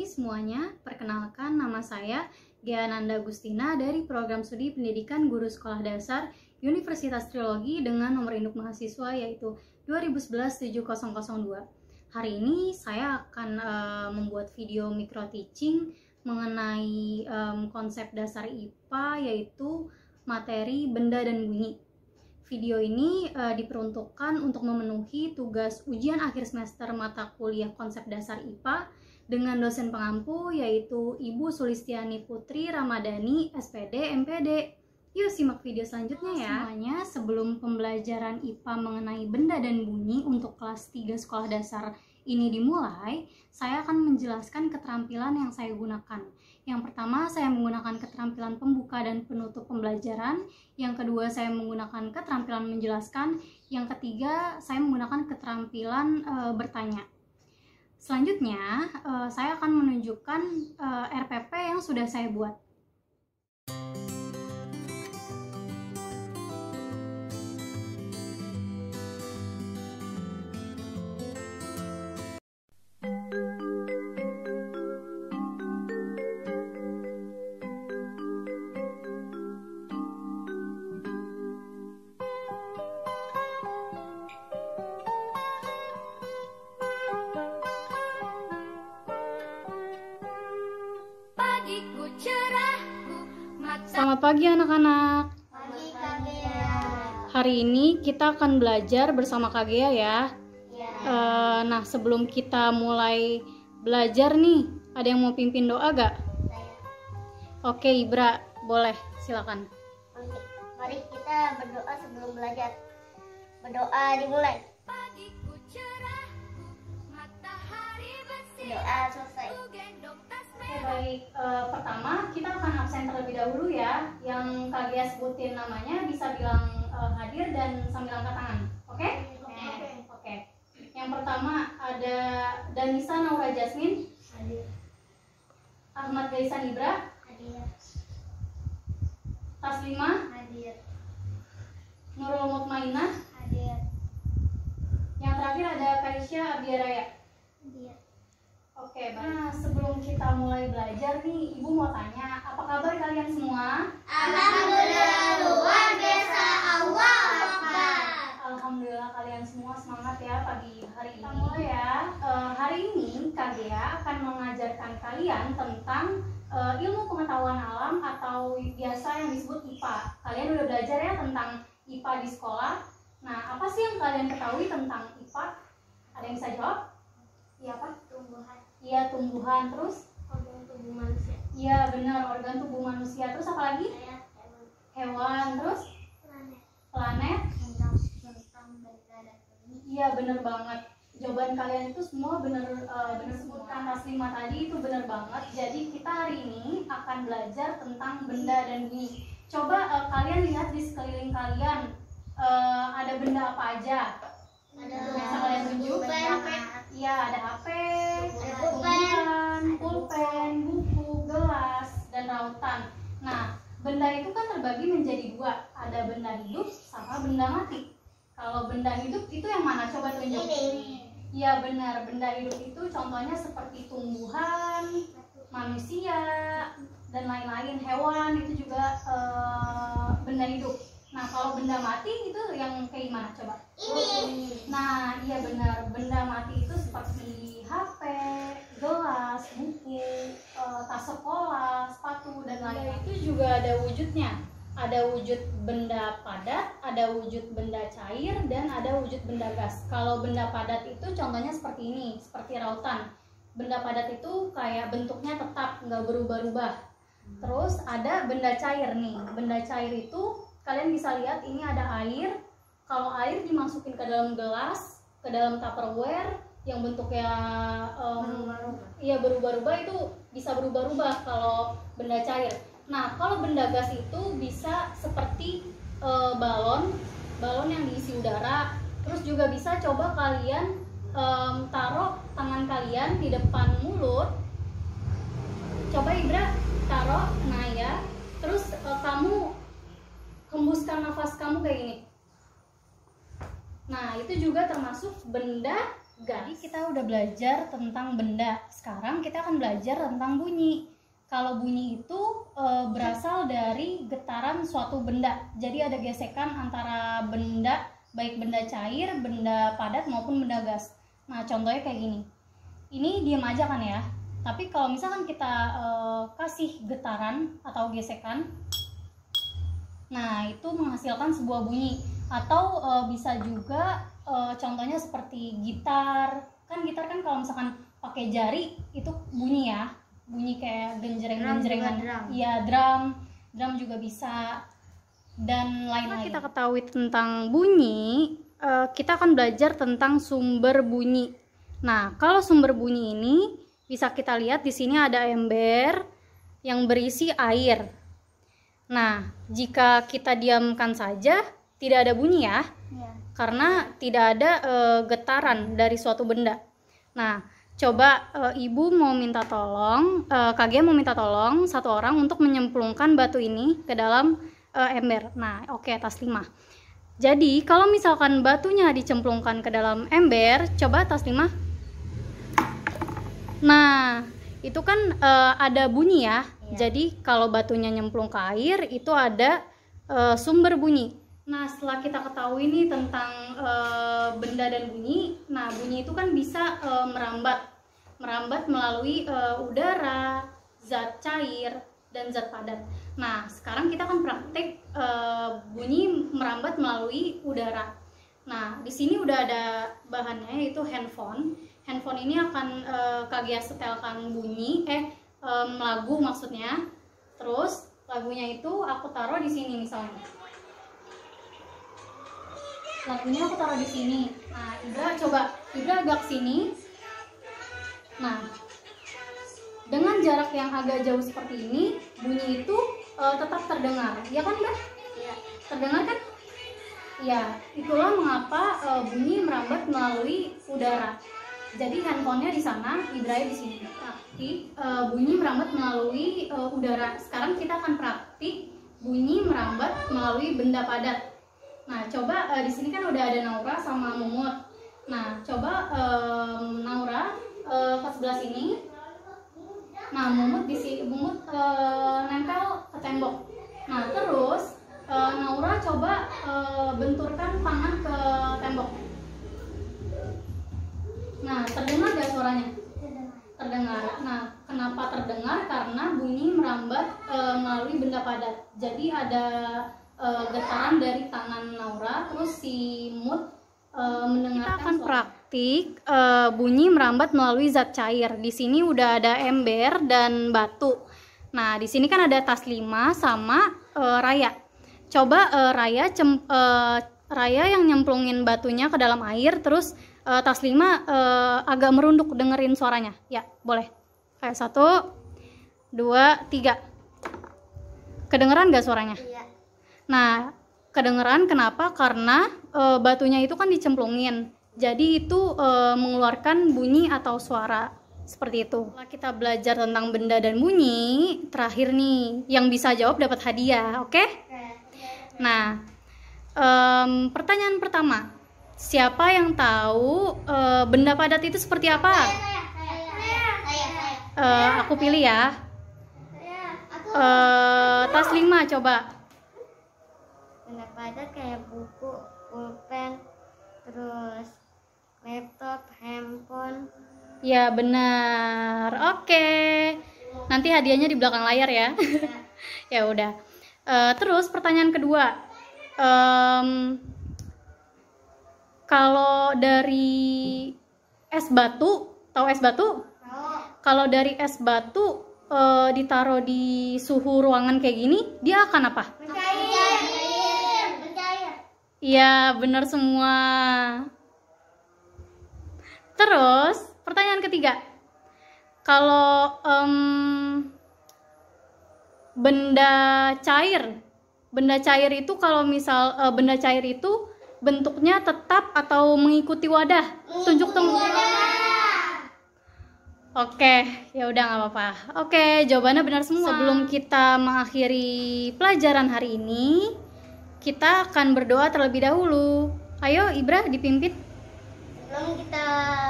semuanya, perkenalkan nama saya Ghea Nanda Agustina dari Program Studi Pendidikan Guru Sekolah Dasar Universitas Trilogi dengan nomor induk mahasiswa yaitu 2011-7002. Hari ini saya akan membuat video micro teaching mengenai konsep dasar IPA yaitu materi benda dan bunyi. Video ini diperuntukkan untuk memenuhi tugas ujian akhir semester mata kuliah konsep dasar IPA dengan dosen pengampu yaitu Ibu Sulistiani Putri Ramadhani, SPD, MPD. Yuk simak video selanjutnya ya. Semuanya, sebelum pembelajaran IPA mengenai benda dan bunyi untuk kelas 3 sekolah dasar ini dimulai, saya akan menjelaskan keterampilan yang saya gunakan. Yang pertama, saya menggunakan keterampilan pembuka dan penutup pembelajaran. Yang kedua, saya menggunakan keterampilan menjelaskan. Yang ketiga, saya menggunakan keterampilan bertanya. Selanjutnya, saya akan menunjukkan RPP yang sudah saya buat. Selamat pagi anak-anak. Pagi Kak Ghea. Hari ini kita akan belajar bersama Kak Ghea ya. Nah, sebelum kita mulai belajar nih, ada yang mau pimpin doa gak? Oke, Ibra, boleh, silakan. Oke, mari kita berdoa sebelum belajar. Berdoa dimulai. Doa selesai. Oke, baik. Pertama, kita akan absen terlebih dahulu ya. Yang Kak Ghea sebutin namanya bisa bilang hadir dan sambil angkat tangan. Oke? Oke. Yang pertama ada Danisa Naura Jasmine. Hadir. Ahmad Gaisan Ibra. Hadir. Taslima. Hadir. Nurul Mutmainah. Hadir. Yang terakhir ada Kaisya Abiaraya. Hadir. Oke, nah sebelum kita mulai belajar nih, Ibu mau tanya, apa kabar kalian semua? Alhamdulillah luar biasa. Allah Akbar. Alhamdulillah kalian semua semangat ya pagi hari ini. Kita mulai ya. Hari ini Kak Ghea akan mengajarkan kalian tentang ilmu pengetahuan alam atau biasa yang disebut IPA. Kalian udah belajar ya tentang IPA di sekolah. Nah, apa sih yang kalian ketahui tentang IPA? Ada yang bisa jawab? Iya apa? Tumbuhan. Iya, tumbuhan. Terus? Organ tubuh manusia. Iya, benar, organ tubuh manusia. Terus apa lagi? Hewan. Terus? Planet. Tentang benda dan bunyi. Iya, benar banget. Jawaban kalian itu semua benar sebutkan Taslima tadi itu benar banget. Jadi kita hari ini akan belajar tentang benda dan bunyi. Coba kalian lihat di sekeliling kalian ada benda apa aja. Bisa kalian tunjuk? Iya, ada HP, ada pulpen, buku, gelas, dan rautan. Nah, benda itu kan terbagi menjadi dua. Ada benda hidup sama benda mati. Kalau benda hidup itu yang mana? Coba tunjuk. Iya, benar. Benda hidup itu contohnya seperti tumbuhan, manusia, dan lain-lain. Hewan itu juga benda hidup. Nah, kalau benda mati itu yang kayak gimana? Coba. Ini. Nah, iya benar. Benda mati itu seperti HP, gelas, buku, tas sekolah, sepatu, dan lain-lain. Itu juga ada wujudnya. Ada wujud benda padat, ada wujud benda cair, dan ada wujud benda gas. Kalau benda padat itu contohnya seperti ini, seperti rautan. Benda padat itu kayak bentuknya tetap, nggak berubah-ubah. Terus ada benda cair nih. Benda cair itu kalian bisa lihat ini ada air. Kalau air dimasukin ke dalam gelas, ke dalam tupperware yang bentuknya iya berubah-ubah, itu bisa berubah-ubah kalau benda cair. Nah, kalau benda gas itu bisa seperti balon yang diisi udara. Terus juga bisa coba kalian taruh tangan kalian di depan mulut. Coba Ibra taruh, nah ya. Terus kamu hembuskan nafas kamu kayak gini. Nah, itu juga termasuk benda Jadi kita udah belajar tentang benda. Sekarang kita akan belajar tentang bunyi. Kalau bunyi itu berasal dari getaran suatu benda. Jadi ada gesekan antara benda, baik benda cair, benda padat maupun benda gas. Nah, contohnya kayak gini. Ini diam aja kan ya. Tapi kalau misalkan kita kasih getaran atau gesekan, nah itu menghasilkan sebuah bunyi. Atau bisa juga contohnya seperti gitar. Kan gitar kan kalau misalkan pakai jari itu bunyi ya, bunyi kayak genjreng-genjrengan. Iya, drum juga bisa, dan lain-lain. Kita ketahui tentang bunyi, kita akan belajar tentang sumber bunyi. Nah, kalau sumber bunyi ini bisa kita lihat di sini ada ember yang berisi air. Nah, jika kita diamkan saja tidak ada bunyi ya. Karena tidak ada getaran dari suatu benda. Nah, coba ibu mau minta tolong, KG mau minta tolong satu orang untuk menyemplungkan batu ini ke dalam ember. Nah, oke, tas 5. Jadi, kalau misalkan batunya dicemplungkan ke dalam ember, coba tas 5. Nah, itu kan ada bunyi ya. Jadi, kalau batunya nyemplung ke air, itu ada sumber bunyi. Nah, setelah kita ketahui nih tentang benda dan bunyi, nah bunyi itu kan bisa merambat melalui udara, zat cair, dan zat padat. Nah, sekarang kita akan praktek bunyi merambat melalui udara. Nah, di sini udah ada bahannya, yaitu handphone. Handphone ini akan KG setelkan bunyi, lagu maksudnya. Terus lagunya itu aku taruh di sini misalnya. Lagunya aku taruh di sini. Nah, Ibra agak sini. Nah, dengan jarak yang agak jauh seperti ini, bunyi itu tetap terdengar. Ya kan, Mbak? Iya. Terdengar kan? Ya, itulah mengapa bunyi merambat melalui udara. Jadi handphonenya di sana, Ibra di sini. Praktik bunyi merambat melalui udara. Sekarang kita akan praktik bunyi merambat melalui benda padat. Nah, coba di sini kan udah ada Naura sama Mumut. Nah, coba Naura ke sebelah sini. Nah, Mumut nempel ke tembok. Nah, terus Naura coba benturkan tangan ke tembok. Nah, terdengar gak suaranya? Terdengar. Nah, kenapa terdengar? Karena bunyi merambat melalui benda padat. Jadi ada getaran dari tangan Naura, terus si Mut mendengarkan. Kita akan praktik bunyi merambat melalui zat cair. Di sini udah ada ember dan batu. Nah, di sini kan ada tas 5 sama Raya. Coba Raya yang nyemplungin batunya ke dalam air, terus tas 5 agak merunduk, dengerin suaranya. Ya, boleh. Kayak 1, 2, 3. Kedengeran gak suaranya? Iya. Nah, kedengeran kenapa? Karena batunya itu kan dicemplungin. Jadi itu mengeluarkan bunyi atau suara seperti itu. Setelah kita belajar tentang benda dan bunyi, terakhir nih yang bisa jawab dapat hadiah, oke? Nah, pertanyaan pertama, siapa yang tahu benda padat itu seperti apa? Aku pilih ya. Tas 5 coba. Benda padat kayak buku, pulpen, terus laptop, handphone. Ya, benar. Oke. Nanti hadiahnya di belakang layar ya. Ya udah. Terus pertanyaan kedua. Kalau dari es batu, tahu es batu? Kalau dari es batu ditaruh di suhu ruangan kayak gini, dia akan apa? Iya, benar semua. Terus, pertanyaan ketiga. Kalau benda cair itu kalau misal benda cair itu bentuknya tetap atau mengikuti wadah? Tunjuk dong. Oke, ya udah nggak apa-apa. Oke, jawabannya benar semua. Sebelum kita mengakhiri pelajaran hari ini, kita akan berdoa terlebih dahulu. Ayo, Ibra dipimpin. Sebelum kita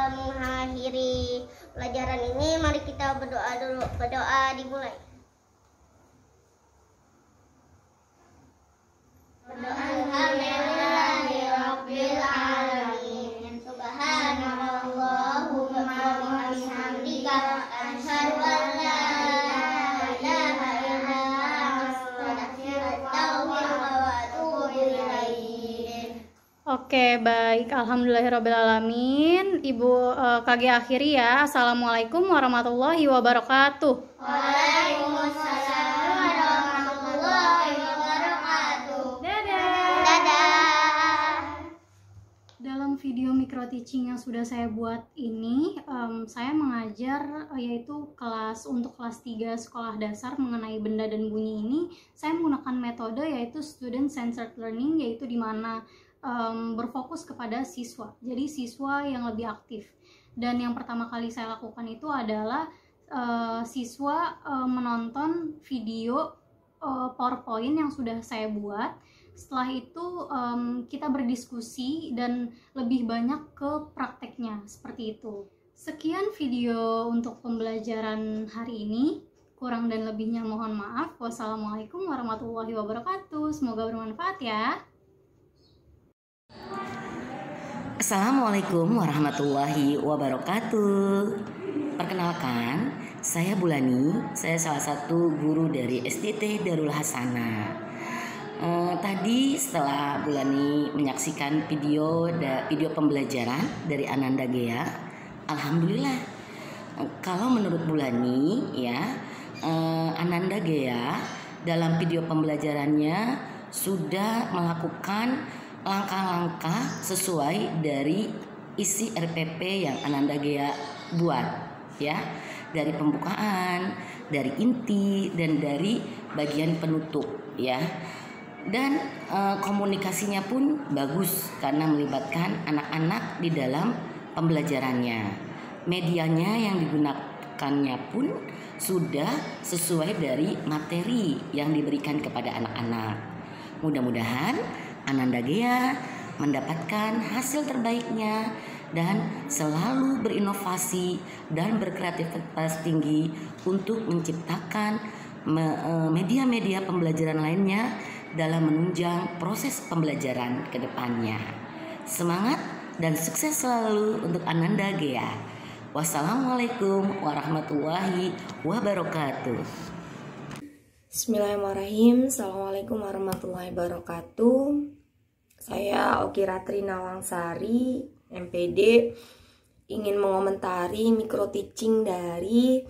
mengakhiri pelajaran ini, mari kita berdoa dulu. Berdoa dimulai. Berdoa Alhamdulillahirabbil alamin. Subhanallahumma wa bihamdika asyhadu an la ilaha illa anta astaghfiruka wa atubu ilaik. Oke, baik. Alhamdulillahirrabbilalamin. Ibu KG akhiri ya. Assalamualaikum warahmatullahi wabarakatuh. Waalaikumsalam warahmatullahi wabarakatuh. Dadah. Dadah. Dalam video micro teaching yang sudah saya buat ini, saya mengajar yaitu untuk kelas 3 sekolah dasar mengenai benda dan bunyi ini. Saya menggunakan metode yaitu student centered learning, yaitu di mana berfokus kepada siswa, jadi siswa yang lebih aktif. Dan yang pertama kali saya lakukan itu adalah siswa menonton video PowerPoint yang sudah saya buat. Setelah itu kita berdiskusi dan lebih banyak ke prakteknya, seperti itu. Sekian video untuk pembelajaran hari ini. Kurang dan lebihnya mohon maaf. Wassalamualaikum warahmatullahi wabarakatuh. Semoga bermanfaat ya. Assalamualaikum warahmatullahi wabarakatuh. Perkenalkan, saya Bulani. Saya salah satu guru dari SDT Darul Hasanah. Tadi setelah Bulani menyaksikan video pembelajaran dari Ananda Gea, alhamdulillah. Kalau menurut Bulani ya, Ananda Gea dalam video pembelajarannya sudah melakukan langkah-langkah sesuai dari isi RPP yang Ananda Gea buat ya, dari pembukaan, dari inti, dan dari bagian penutup ya. Dan komunikasinya pun bagus karena melibatkan anak-anak di dalam pembelajarannya. Medianya yang digunakannya pun sudah sesuai dari materi yang diberikan kepada anak-anak. Mudah-mudahan Ananda Gea mendapatkan hasil terbaiknya dan selalu berinovasi dan berkreativitas tinggi untuk menciptakan media-media pembelajaran lainnya dalam menunjang proses pembelajaran ke depannya. Semangat dan sukses selalu untuk Ananda Gea. Wassalamualaikum warahmatullahi wabarakatuh. Bismillahirrahmanirrahim. Assalamualaikum warahmatullahi wabarakatuh. Saya Oki Ratri Nawangsari, MPD, ingin mengomentari micro teaching dari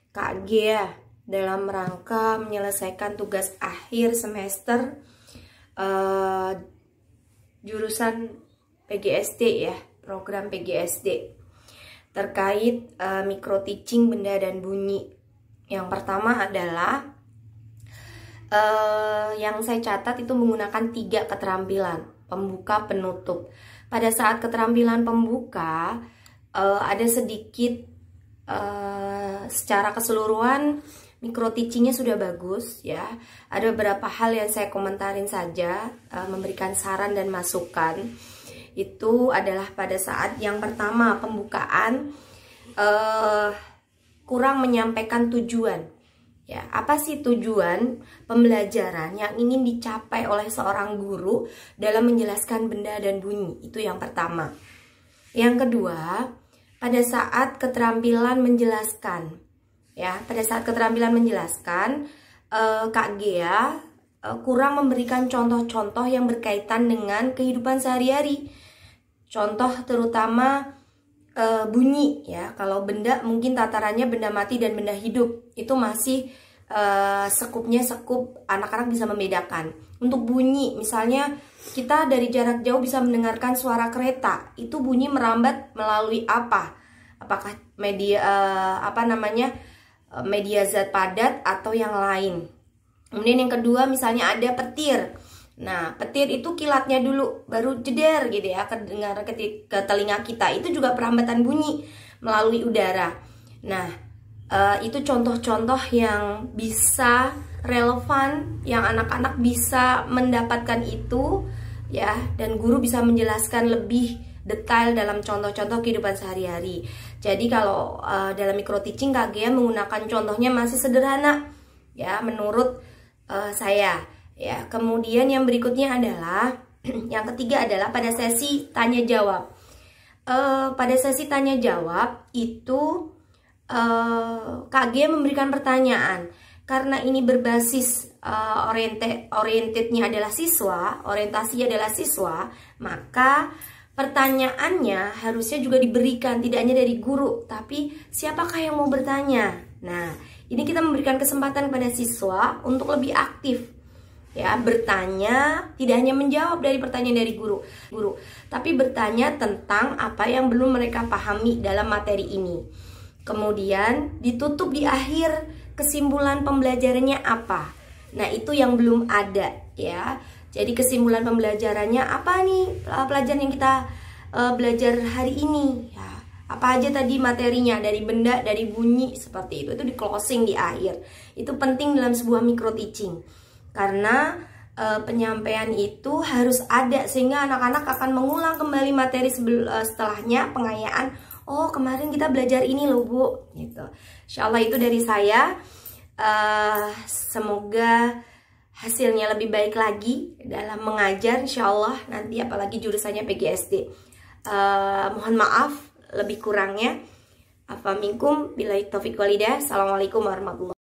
Kak Gea dalam rangka menyelesaikan tugas akhir semester jurusan PGSD ya, program PGSD terkait micro teaching benda dan bunyi. Yang pertama adalah yang saya catat itu menggunakan 3 keterampilan, pembuka, penutup. Pada saat keterampilan pembuka ada sedikit secara keseluruhan micro teachingnya sudah bagus ya. Ada beberapa hal yang saya komentarin saja, memberikan saran dan masukan. Itu adalah pada saat yang pertama pembukaan kurang menyampaikan tujuan. Ya, apa sih tujuan pembelajaran yang ingin dicapai oleh seorang guru dalam menjelaskan benda dan bunyi? Itu yang pertama. Yang kedua, pada saat keterampilan menjelaskan. Ya, pada saat keterampilan menjelaskan, Kak Gea kurang memberikan contoh-contoh yang berkaitan dengan kehidupan sehari-hari. Contoh terutama bunyi ya. Kalau benda mungkin tatarannya benda mati dan benda hidup, itu masih sekupnya sekup anak-anak bisa membedakan. Untuk bunyi misalnya kita dari jarak jauh bisa mendengarkan suara kereta, itu bunyi merambat melalui apa? Apakah media media zat padat atau yang lain. Kemudian yang kedua misalnya ada petir. Nah, petir itu kilatnya dulu, baru jeder gitu ya, kedengar ke telinga kita. Itu juga perambatan bunyi melalui udara. Nah, itu contoh-contoh yang bisa relevan, yang anak-anak bisa mendapatkan itu, ya. Dan guru bisa menjelaskan lebih detail dalam contoh-contoh kehidupan sehari-hari. Jadi kalau dalam micro teaching Kak Gea menggunakan contohnya masih sederhana ya menurut saya ya. Kemudian yang berikutnya adalah yang ketiga adalah pada sesi tanya jawab. Pada sesi tanya jawab itu Kak Gea memberikan pertanyaan. Karena ini berbasis orientednya adalah siswa, orientasinya adalah siswa, maka pertanyaannya harusnya juga diberikan tidak hanya dari guru, tapi siapakah yang mau bertanya. Nah, ini kita memberikan kesempatan kepada siswa untuk lebih aktif ya, bertanya, tidak hanya menjawab dari pertanyaan dari guru, tapi bertanya tentang apa yang belum mereka pahami dalam materi ini. Kemudian ditutup di akhir, kesimpulan pembelajarannya apa. Nah, itu yang belum ada ya. Jadi kesimpulan pembelajarannya apa nih pelajaran yang kita belajar hari ini ya. Apa aja tadi materinya, dari benda, dari bunyi, seperti itu di closing di akhir. Itu penting dalam sebuah micro teaching. Karena penyampaian itu harus ada sehingga anak-anak akan mengulang kembali materi setelahnya, pengayaan. Oh, kemarin kita belajar ini loh Bu, gitu. Insyaallah itu dari saya. Semoga hasilnya lebih baik lagi dalam mengajar, insyaallah nanti, apalagi jurusannya PGSD. Mohon maaf lebih kurangnya. Afa minkum billahi taufiq walhidayah. Assalamualaikum warahmatullahi wabarakatuh.